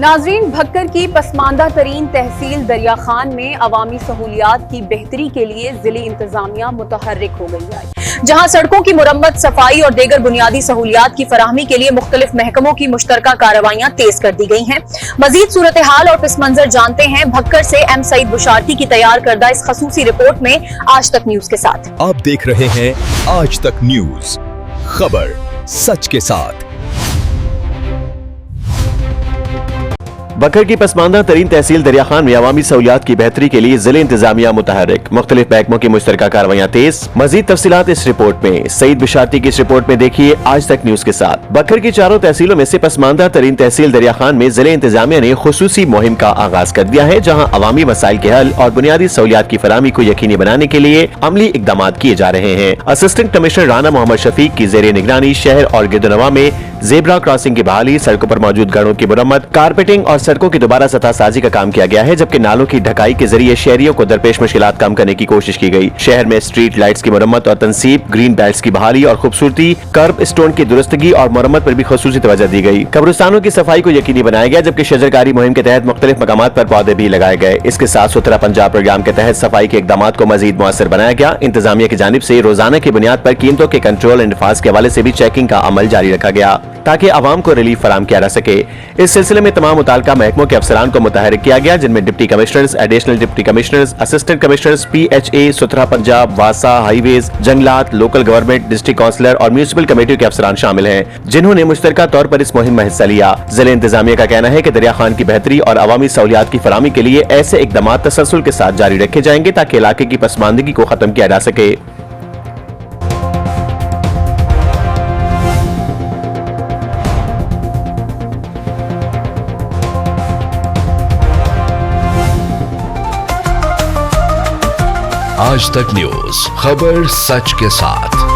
नाज़रीन, भक्कर की पसमानदा तरीन तहसील दरिया खान में अवामी सहूलियात की बेहतरी के लिए जिले इंतजामिया मुतहर्रिक हो गई है, जहां सड़कों की मुरम्मत, सफाई और दीगर बुनियादी सहूलियात की फराहमी के लिए मुख्तलिफ महकमों की मुश्तरका कार्रवाइयां तेज कर दी गई हैं। मजीद सूरत हाल और पिस मंजर जानते हैं भक्कर से एम सईद बुशारती की तैयार करदा इस खसूसी रिपोर्ट में आज तक न्यूज के साथ। आप देख रहे हैं आज तक न्यूज, खबर सच के साथ। बकर की पसमानदा तरीन तहसील दरिया खान में अवामी सहूलियात की बेहतरी के लिए जिले इंतजामिया मुतहर्रिक, मुख्तलिफ महकमों की मुश्तरका कार्रवाइयां तेज। मजीद तफसीलात इस रिपोर्ट में। सईद बुशारती की इस रिपोर्ट में देखिए आज तक न्यूज के साथ। बकर की चारों तहसीलों में से पसमानदा तरीन तहसील दरिया खान में जिले इंतजामिया ने खुसूसी मुहिम का आगाज कर दिया है, जहाँ अवामी मसाइल के हल और बुनियादी सहूलियात की फराहमी को यकीनी बनाने के लिए अमली इकदाम किए जा रहे हैं। असिस्टेंट कमिश्नर राना मोहम्मद शफीक की जेर निगरानी शहर और गिरदोनवा में जेब्रा क्रॉसिंग की बहाली, सड़कों पर मौजूद गढ़ों की मुरम्मत, कारपेटिंग और सड़कों की दोबारा सतह साजी का काम किया गया है, जबकि नालों की ढकाई के जरिए शहरियों को दरपेश मुश्किलात कम करने की कोशिश की गई। शहर में स्ट्रीट लाइट्स की मुरम्मत और तनसीब, ग्रीन बेल्ट्स की बहाली और खूबसूरती, कर्ब स्टोन की दुरुस्तगी और मुरम्मत पर भी खुसूसी तवज्जो दी गई। कब्रिस्तानों की सफाई को यकीनी बनाया गया, जबकि शजरकारी मुहिम के तहत मुख्तलिफ मकामात पर पौधे भी लगाए गए। इसके साथ सुथरा पंजाब प्रोग्राम के तहत सफाई के इकदाम को मजीद मुअस्सर बनाया गया। इंतजामिया की जानिब से रोजाना की बुनियाद पर कीमतों के कंट्रोल एंड नफाज के हवाले से भी चेकिंग का अमल जारी रखा गया, ताकि आवाम को रिलीफ फराम किया जा सके। इस सिलसिले में तमाम मुताल्लिका महकमों के अफसरान को मुतहर्रिक किया गया, जिनमें deputy commissioners, additional deputy commissioners, assistant commissioners, PHA, सुथरा पंजाब, वासा, हाईवेज, जंगलात, लोकल गवर्नमेंट, डिस्ट्रिक्ट काउंसलर और म्यूनिसिपल कमेटियों के अफसरान शामिल हैं, जिन्होंने मुश्तरका तौर पर इस मुहिम में हिस्सा लिया। जिले इंतजामिया का कहना है कि दरिया खान की बेहतरी और अवामी सहूलियात की फराहमी के लिए ऐसे इकदाम तसलसल के साथ जारी रखे जाएंगे, ताकि इलाके की पसमानदगी को खत्म किया जा सके। आज तक न्यूज, खबर सच के साथ।